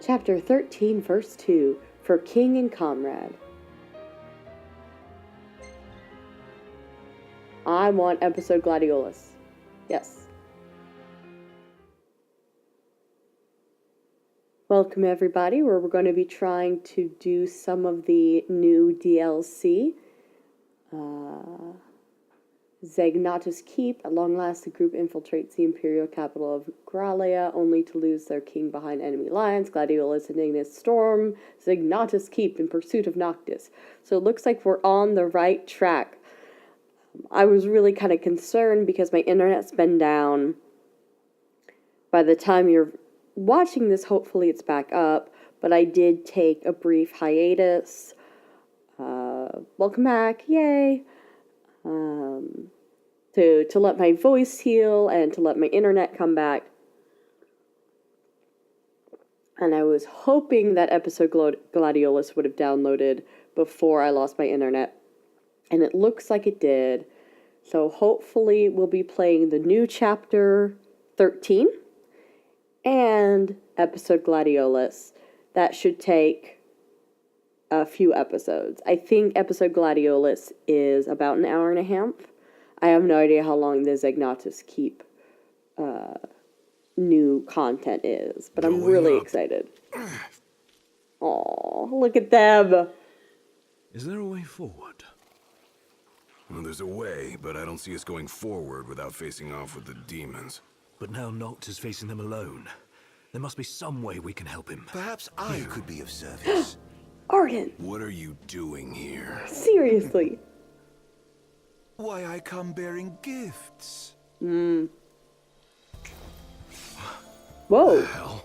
Chapter 13, verse 2, for King and Comrade. I want episode Gladiolus. Yes. Welcome everybody, where we're going to be trying to do some of the new DLC. Zegnatus Keep. At long last, the group infiltrates the imperial capital of Gralea, only to lose their king behind enemy lines. Gladiolus and Ignis storm Zegnatus Keep in pursuit of Noctis. So it looks like we're on the right track. I was really kind of concerned because my internet's been down. By the time you're watching this, hopefully it's back up. But I did take a brief hiatus. Welcome back. Yay. To let my voice heal and to let my internet come back. And I was hoping that episode Gladiolus would have downloaded before I lost my internet. And it looks like it did. So hopefully we'll be playing the new chapter 13 and episode Gladiolus. That should take a few episodes. I think episode Gladiolus is about an hour and a half. I have no idea how long the Zegnatus Keep new content is, but I'm really excited. Aw, look at them. Is there a way forward? Well, there's a way, but I don't see us going forward without facing off with the demons. But now Noct is facing them alone. There must be some way we can help him. Perhaps I could be of service. Arden. What are you doing here? Seriously. Why, I come bearing gifts. Whoa. Hell?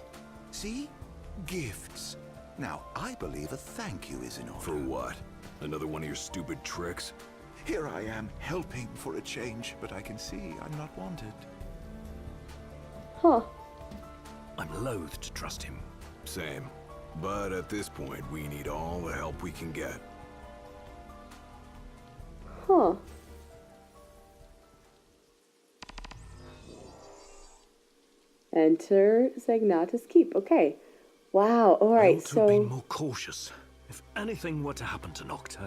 See? Gifts. Now, I believe a thank you is in order. For what? Another one of your stupid tricks? Here I am, helping for a change, but I can see I'm not wanted. Huh. I'm loath to trust him. Same. But at this point, we need all the help we can get. Huh. Enter Zegnatus Keep. Okay. Wow. All I right. ought to have been So more cautious. If anything were to happen to Noct,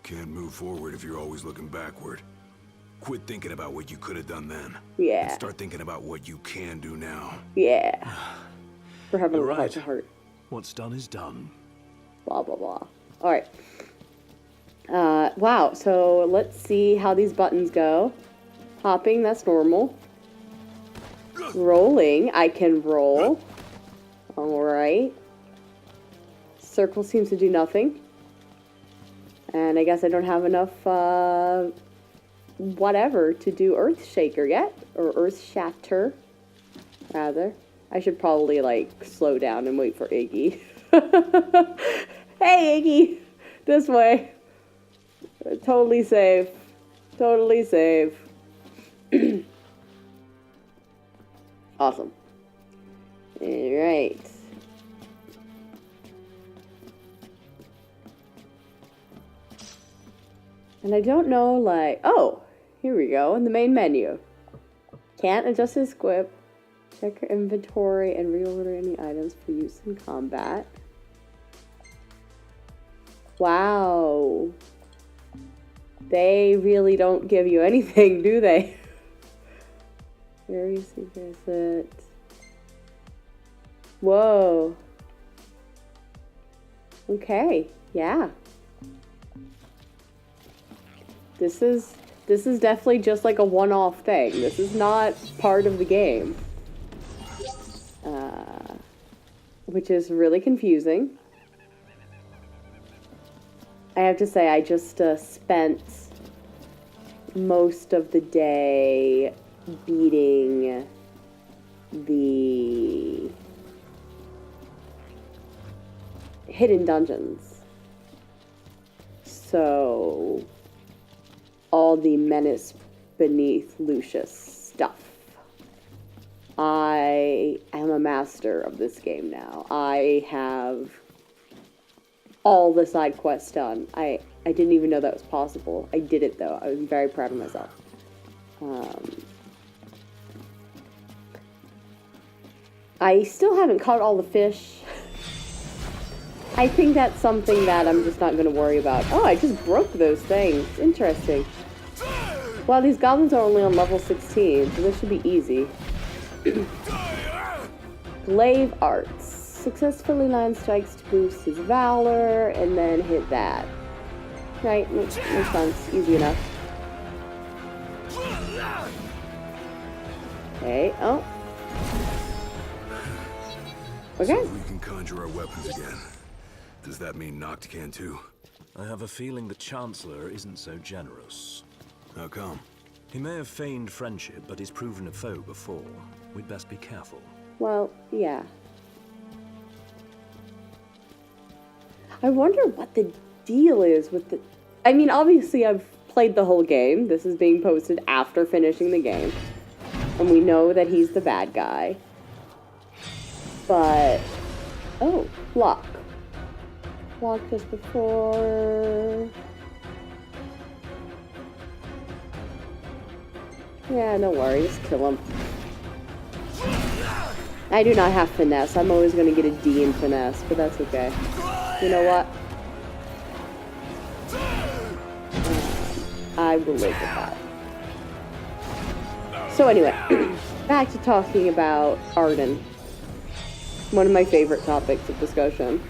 Can't move forward if you're always looking backward. Quit thinking about what you could have done then. yeah, And start thinking about what you can do now. yeah. We're having You're a heart right. to heart. what's done is done. Blah blah blah. All right. Wow. So let's see how these buttons go. Hopping. That's normal. Rolling. I can roll. All right. Circle seems to do nothing. And I guess I don't have enough, whatever, to do Earth Shaker yet. Or Earth Shatter, rather. I should probably, like, slow down and wait for Iggy. Hey, Iggy! This way. Totally safe. Totally safe. Awesome. Alright. And I don't know, like... Oh! Here we go, in the main menu. Can't adjust his equip. Check your inventory and reorder any items for use in combat. Wow. They really don't give you anything, do they? Very secret. Whoa. Okay, yeah. This is definitely just like a one-off thing. This is not part of the game. Which is really confusing. I have to say, I just spent most of the day beating the hidden dungeons. So, all the Menace Beneath Lucius stuff. I am a master of this game now. I have all the side quests done. I didn't even know that was possible. I did it though. I was very proud of myself. I still haven't caught all the fish. I think that's something that I'm just not going to worry about. Oh, I just broke those things. Interesting. Well, these goblins are only on level 16, so this should be easy. Glaive Arts. Successfully land strikes to boost his valor, and then hit that. Right, makes sense. Easy enough. Okay, oh. Okay. So we can conjure our weapons again. Does that mean Noct can too? I have a feeling the Chancellor isn't so generous. How come? He may have feigned friendship, but he's proven a foe before. We'd best be careful. Well, yeah. I wonder what the deal is with the... I mean, obviously I've played the whole game. This is being posted after finishing the game. And we know that he's the bad guy. But... Oh, block. Block just before... Yeah, no worries. Kill him. I do not have finesse. I'm always going to get a D in finesse, but that's okay. You know what? I will live with that. So anyway, back to talking about Arden. One of my favorite topics of discussion.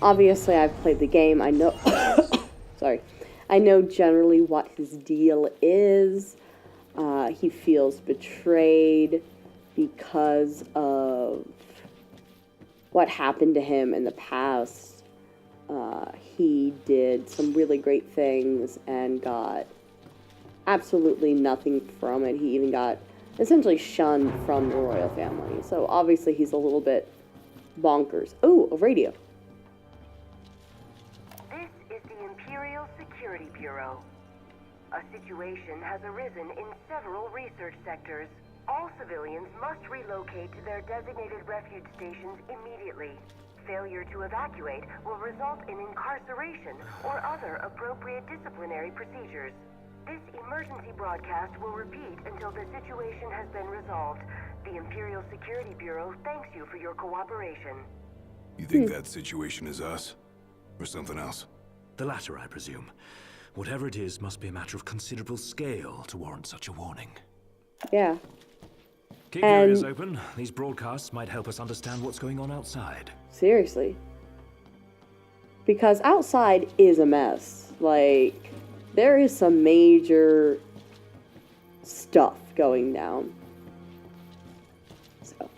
Obviously, I've played the game. I know... Sorry. I know generally what his deal is. He feels betrayed because of what happened to him in the past. He did some really great things and got absolutely nothing from it. He even got essentially shunned from the royal family. So obviously he's a little bit bonkers. Oh, a radio. This is the Imperial Security Bureau. A situation has arisen in several research sectors. All civilians must relocate to their designated refuge stations immediately. Failure to evacuate will result in incarceration or other appropriate disciplinary procedures. This emergency broadcast will repeat until the situation has been resolved. The Imperial Security Bureau thanks you for your cooperation. You think that situation is us? Or something else? The latter, I presume. Whatever it is must be a matter of considerable scale to warrant such a warning. Yeah. Keep your ears open. These broadcasts might help us understand what's going on outside. Seriously. Because outside is a mess. Like, there is some major stuff going down. So,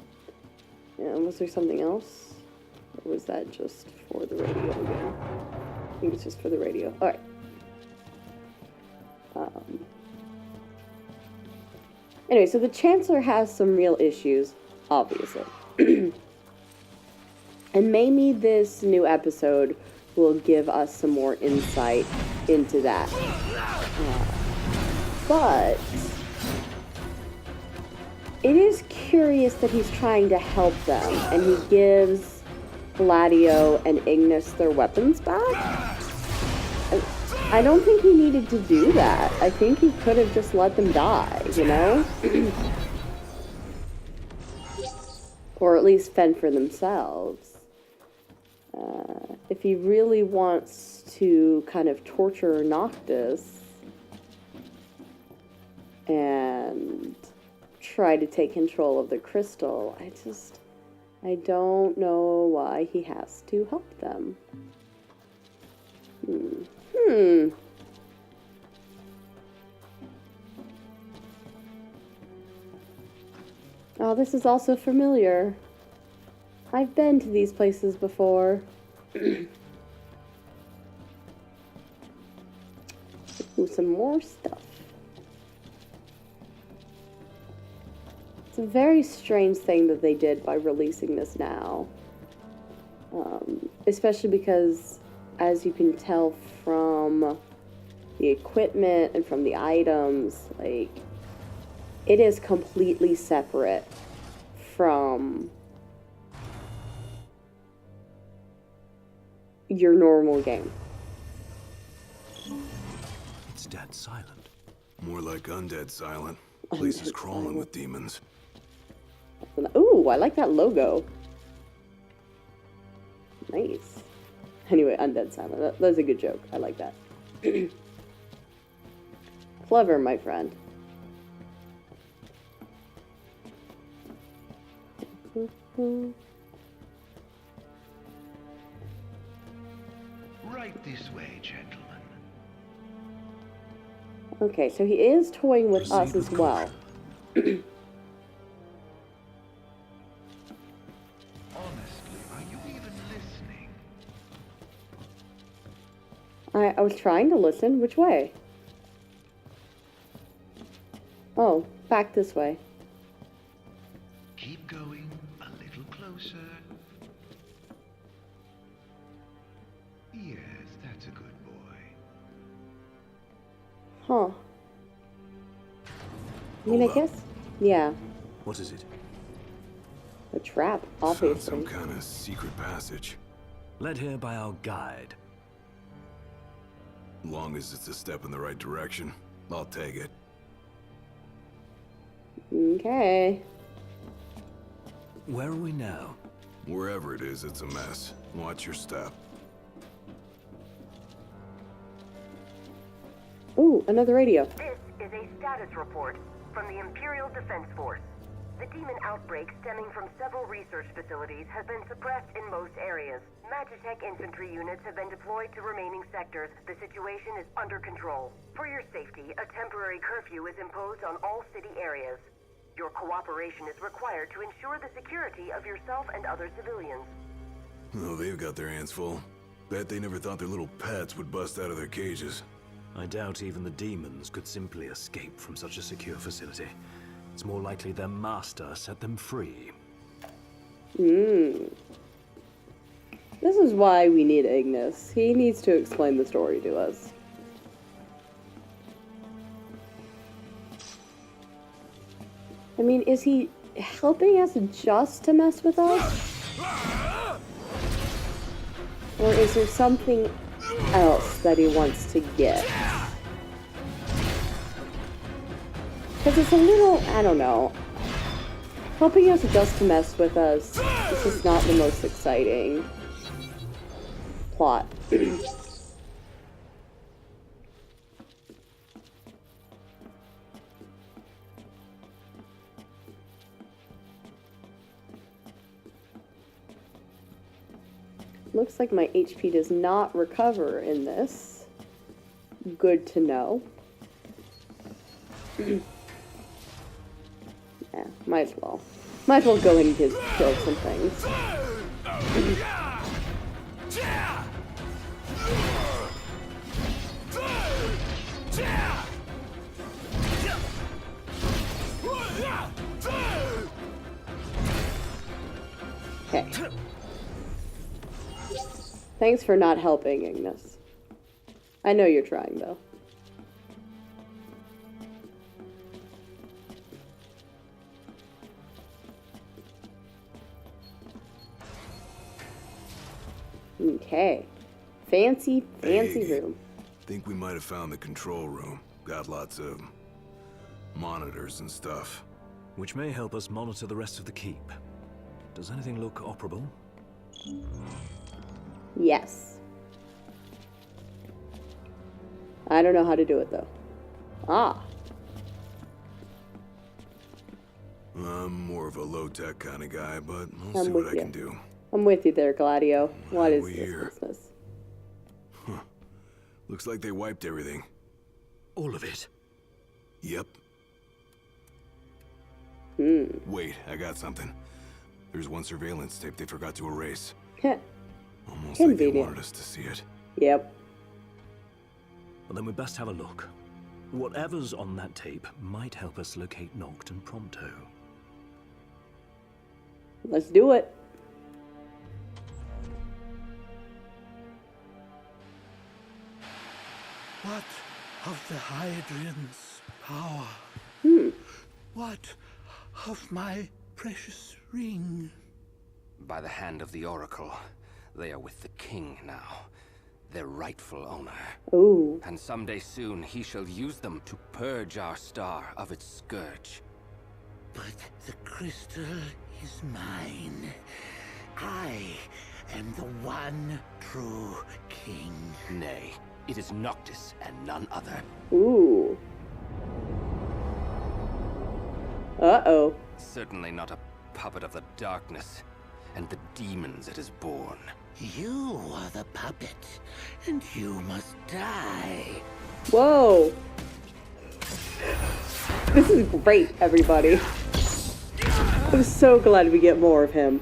yeah, was there something else? Or was that just for the radio again? I think it's just for the radio. Alright. Anyway, so the Chancellor has some real issues, obviously. And maybe this new episode will give us some more insight into that. But it is curious that he's trying to help them, and he gives Gladio and Ignis their weapons back. I don't think he needed to do that. I think he could have just let them die, you know? Or at least fend for themselves. If he really wants to kind of torture Noctis and try to take control of the crystal, I don't know why he has to help them. Oh, this is also familiar. I've been to these places before. Ooh, some more stuff. It's a very strange thing that they did by releasing this now. Especially because, as you can tell from the equipment and from the items, like, it is completely separate from your normal game. It's dead silent. More like undead silent. Place is crawling with demons. Ooh, I like that logo. Nice. Anyway, Undead Silent. That's a good joke. I like that. Clever, my friend. Right this way, gentlemen. Okay, so he is toying with us Proceed as with well. caution. Honestly, are you even listening? I was trying to listen. Which way? Oh, back this way. Keep going a little closer. Yes, that's a good boy. Huh. I mean, Hold I up. guess. Yeah. What is it? A trap, Found obviously. some kind of secret passage. Led here by our guide. Long as it's a step in the right direction, I'll take it. Okay. Where are we now? Wherever it is, it's a mess. Watch your step. Ooh, another radio. This is a status report from the Imperial Defense Force. The demon outbreak stemming from several research facilities has been suppressed in most areas. Magitech infantry units have been deployed to remaining sectors. The situation is under control. For your safety, a temporary curfew is imposed on all city areas. Your cooperation is required to ensure the security of yourself and other civilians. Oh, they've got their hands full. Bet they never thought their little pets would bust out of their cages. I doubt even the demons could simply escape from such a secure facility. It's more likely their master set them free. This is why we need Ignis. He needs to explain the story to us. I mean, is he helping us just to mess with us? Or is there something else that he wants to get? Because it's a little, I don't know. Helping us just to mess with us is just not the most exciting plot. Looks like my HP does not recover in this. Good to know. Yeah, might as well. Might as well go ahead and just kill some things. Okay. Thanks for not helping, Ignis. I know you're trying, though. Okay. Fancy Hey. room. Think we might have found the control room. Got lots of monitors and stuff. Which may help us monitor the rest of the keep. Does anything look operable? Yes. I don't know how to do it, though. Ah. I'm more of a low-tech kind of guy, but I'll I'm see what with I you. can do. I'm with you there, Gladio. What is we this here? business? Looks like they wiped everything. All of it. Yep. Wait, I got something. There's one surveillance tape they forgot to erase. Almost like they Convenient. wanted us to see it. Yep. Well, then we best have a look. Whatever's on that tape might help us locate Noct and Prompto. Let's do it. What of the Hydrian's power? What of my precious ring? By the hand of the Oracle, they are with the king now, their rightful owner. Ooh. And someday soon he shall use them to purge our star of its scourge. But the crystal is mine. I am the one true king. Nay, it is Noctis and none other. Ooh. Uh-oh. Certainly not a puppet of the darkness and the demons it has borne. You are the puppet, and you must die. Whoa. This is great, everybody. I'm so glad we get more of him.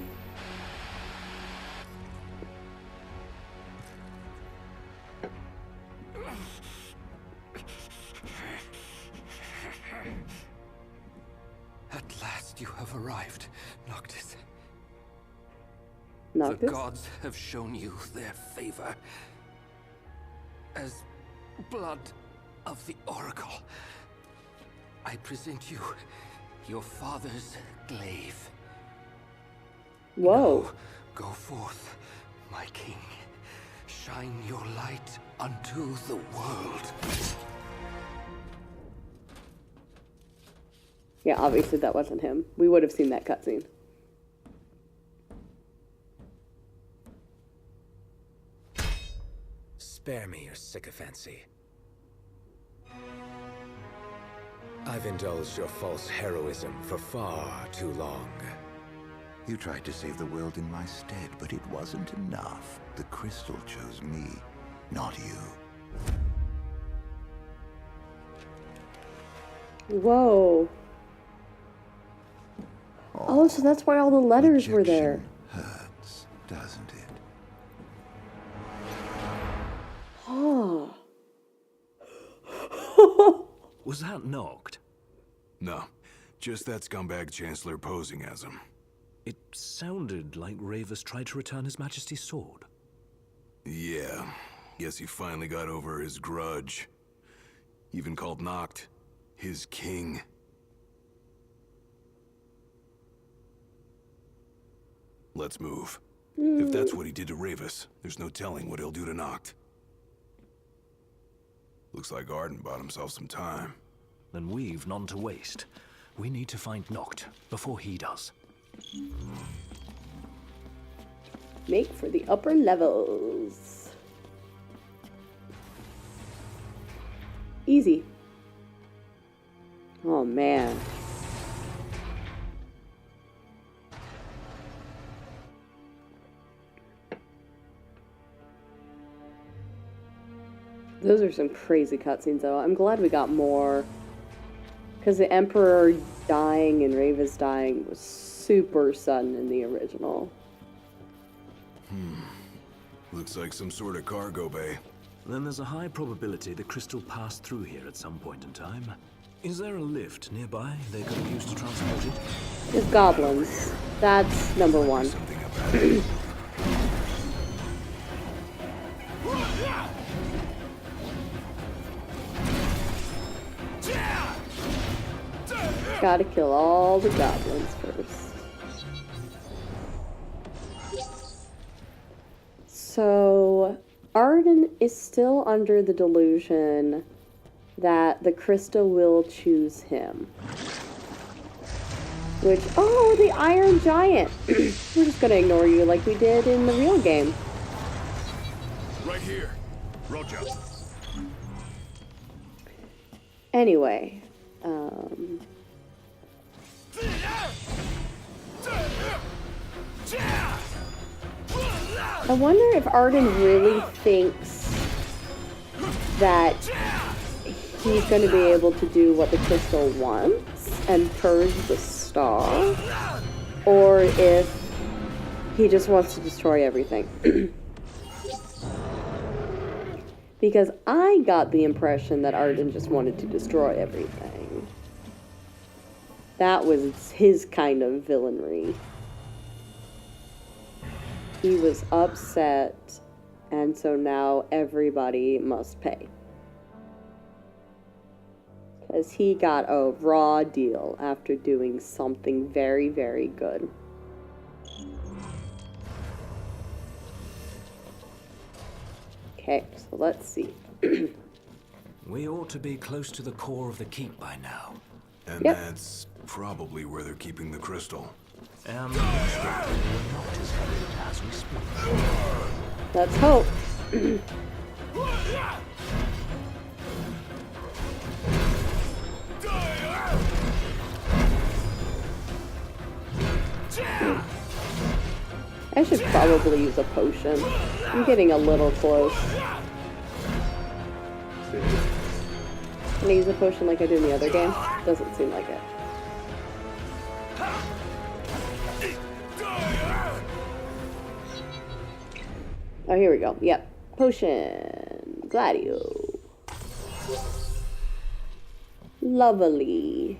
At last you have arrived, Noctis. Noctis? The gods have shown you their favor. As blood of the Oracle, I present you your father's glaive. Whoa. Now, go forth, my king. Shine your light unto the world. Yeah, obviously that wasn't him. We would have seen that cutscene. Spare me your sycophancy. I've indulged your false heroism for far too long. You tried to save the world in my stead, but it wasn't enough. The crystal chose me, not you. Whoa. Oh, so that's why all the letters were there. Rejection hurts, doesn't it? Oh. Was that Noct? No, just that scumbag Chancellor posing as him. It sounded like Ravus tried to return His Majesty's sword. Yeah, guess he finally got over his grudge. Even called Noct his king. Let's move. If that's what he did to Ravus, there's no telling what he'll do to Noct. Looks like Arden bought himself some time. Then we've none to waste. We need to find Noct before he does. Make for the upper levels. Easy. Oh, man. Those are some crazy cutscenes, though. I'm glad we got more. Because the Emperor dying and Ravus dying was super sudden in the original. Looks like some sort of cargo bay. Then there's a high probability the crystal passed through here at some point in time. Is there a lift nearby they could have used to transport it? There's goblins. That's number one. Something about it. Gotta kill all the goblins first. So, Arden is still under the delusion that the crystal will choose him. Which, oh, the Iron Giant! We're just gonna ignore you like we did in the real game. Right here. Roger. Anyway, I wonder if Arden really thinks that he's going to be able to do what the crystal wants and purge the star, or if he just wants to destroy everything. Because I got the impression that Arden just wanted to destroy everything. That was his kind of villainry. He was upset, and so now everybody must pay. Because he got a raw deal after doing something very, very good. Okay, so let's see. We ought to be close to the core of the keep by now. And Yep. that's Probably where they're keeping the crystal. And As we speak. Let's hope. I should probably use a potion. I'm getting a little close. Can I use a potion like I did in the other game? Doesn't seem like it. Oh, here we go. Yep. Potion. Gladio. Lovely.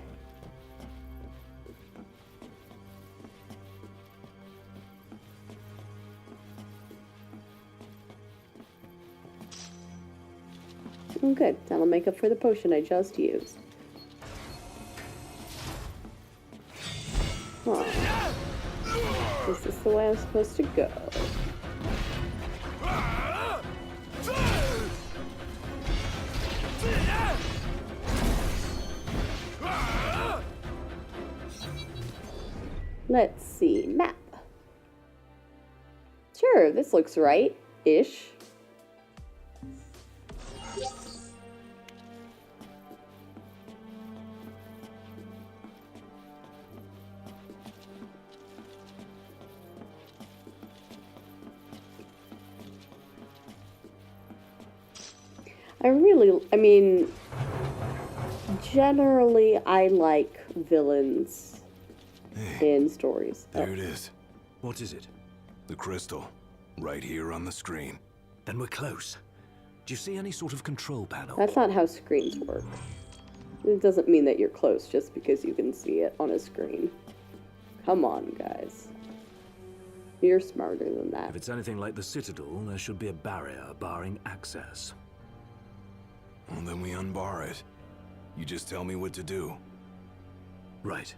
Oh, good. That'll make up for the potion I just used. Huh. Is this the way I'm supposed to go? Let's see. Map. Sure, this looks right-ish. I mean, generally I like villains in stories. There it is. what is it? The crystal. Right here on the screen. Then we're close. Do you see any sort of control panel? That's not how screens work. It doesn't mean that you're close just because you can see it on a screen. Come on, guys. You're smarter than that. If it's anything like the Citadel, there should be a barrier barring access. Well, then we unbar it. You just tell me what to do. Right.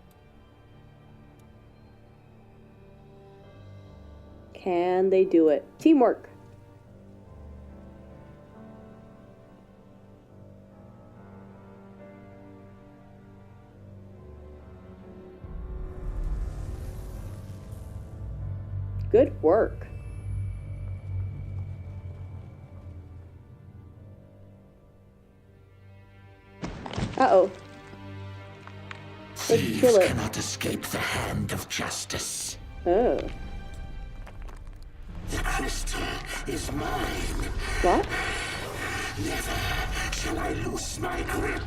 Can they do it? Teamwork. Good work. Uh-oh. Let's kill it. Cannot escape the hand of justice. Oh. The crystal is mine. What? Never shall I loose my grip.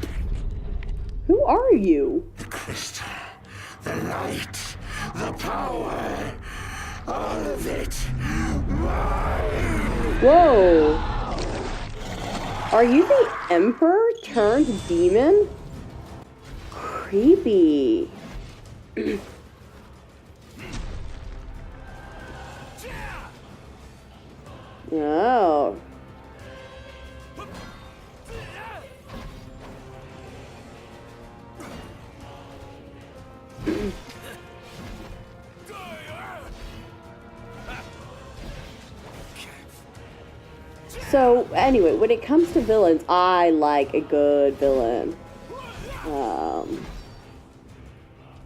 Who are you? The crystal, the light, the power, all of it mine. Whoa. Are you the Emperor turned demon? Creepy. Oh. So, anyway, when it comes to villains, I like a good villain.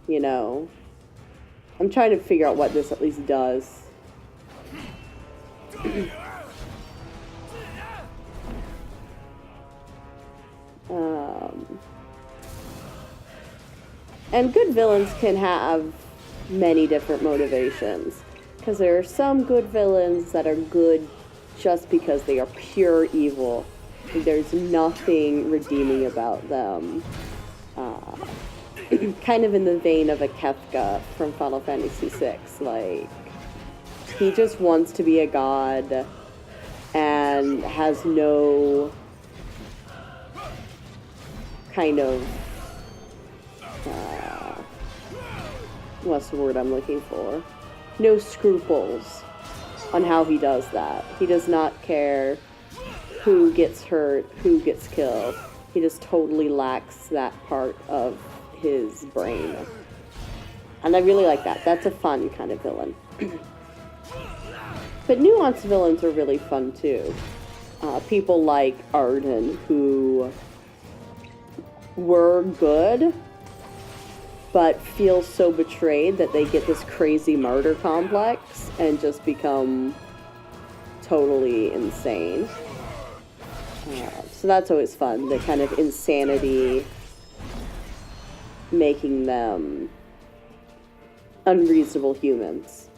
You know, I'm trying to figure out what this at least does. And good villains can have many different motivations. Because there are some good villains that are good just because they are pure evil. There's nothing redeeming about them. Kind of in the vein of a Kefka from Final Fantasy VI. Like, he just wants to be a god and has no kind of what's the word I'm looking for? No scruples on how he does that. He does not care who gets hurt, who gets killed. He just totally lacks that part of his brain. And I really like that. That's a fun kind of villain. But nuanced villains are really fun too. People like Arden, who were good, but feel so betrayed that they get this crazy martyr complex and just become totally insane. So that's always fun, the kind of insanity making them unreasonable humans.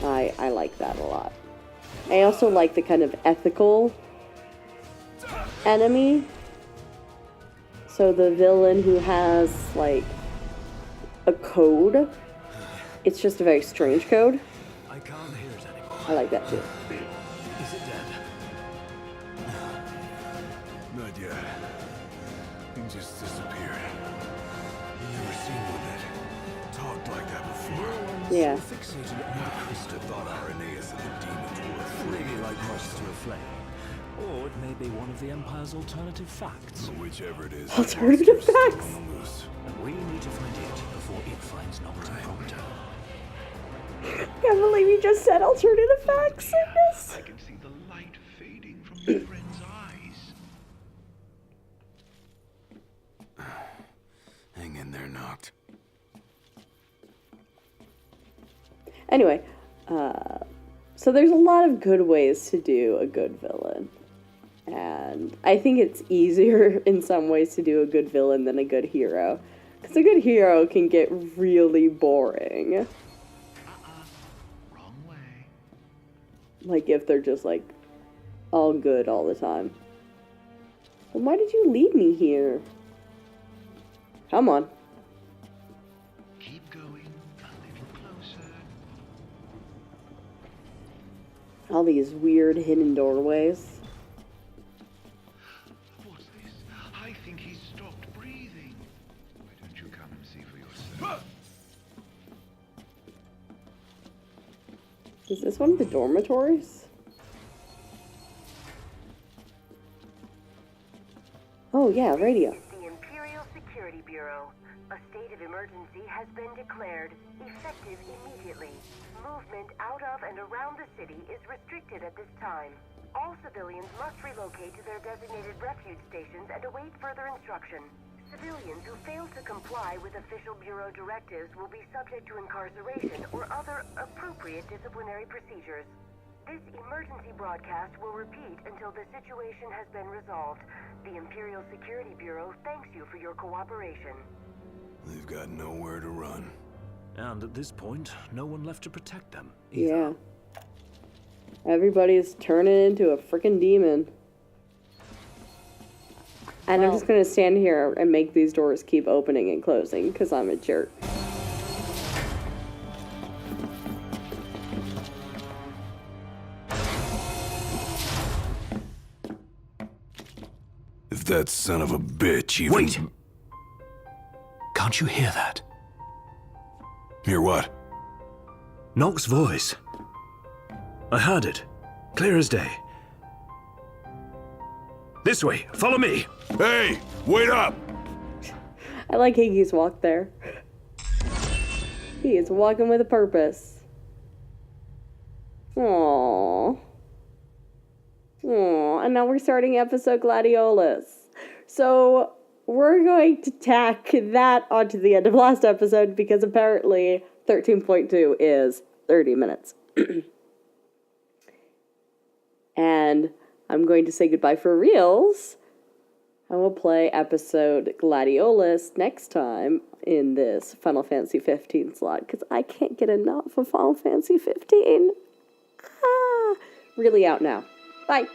I like that a lot. I also like the kind of ethical enemy. So the villain who has, like, a code. It's just a very strange code. I can't hear it anymore. I like that too. Is it dead? Not yet. He just disappeared. Never seen one that talked like that before. Yeah. Fixated on the crystal. I thought Irenaeus and the demons were afraid Maybe of like the moths to crystal. a flame. Or it may be one of the Empire's alternative facts. Whichever it is, Alternative the monster's still facts. on the loose. And we need to find it before it finds Noct and Proctor. Can't believe you just said alternative facts in this. I can see the light fading from my friend's eyes. Hang in there, Noct. Anyway, so there's a lot of good ways to do a good villain. And I think it's easier in some ways to do a good villain than a good hero. Because a good hero can get really boring. Wrong way. Like if they're just like all good all the time. Then why did you lead me here? Come on. Keep going a little closer. All these weird hidden doorways. What's this? I think he's stopped breathing. Why don't you come and see for yourself? Is this one of the dormitories? Oh yeah, radio. The Imperial Security Bureau. A state of emergency has been declared, effective immediately. Movement out of and around the city is restricted at this time. All civilians must relocate to their designated refuge stations and await further instruction. Civilians who fail to comply with official Bureau directives will be subject to incarceration or other appropriate disciplinary procedures. This emergency broadcast will repeat until the situation has been resolved. The Imperial Security Bureau thanks you for your cooperation. They've got nowhere to run. And at this point, no one left to protect them. Yeah. Everybody's turning into a freaking demon. And I'm just gonna stand here and make these doors keep opening and closing because I'm a jerk. If that son of a bitch even... Wait! Can't you hear that? Hear what? Noct's voice. I heard it. Clear as day. This way. Follow me. Hey! Wait up! I like Higgy's walk there. He is walking with a purpose. Aww. Aww. And now we're starting episode Gladiolus. So we're going to tack that onto the end of last episode because apparently 13.2 is 30 minutes. And I'm going to say goodbye for reals. And we'll play episode Gladiolus next time in this Final Fantasy 15 slot because I can't get enough of Final Fantasy 15. Really out now. Bye.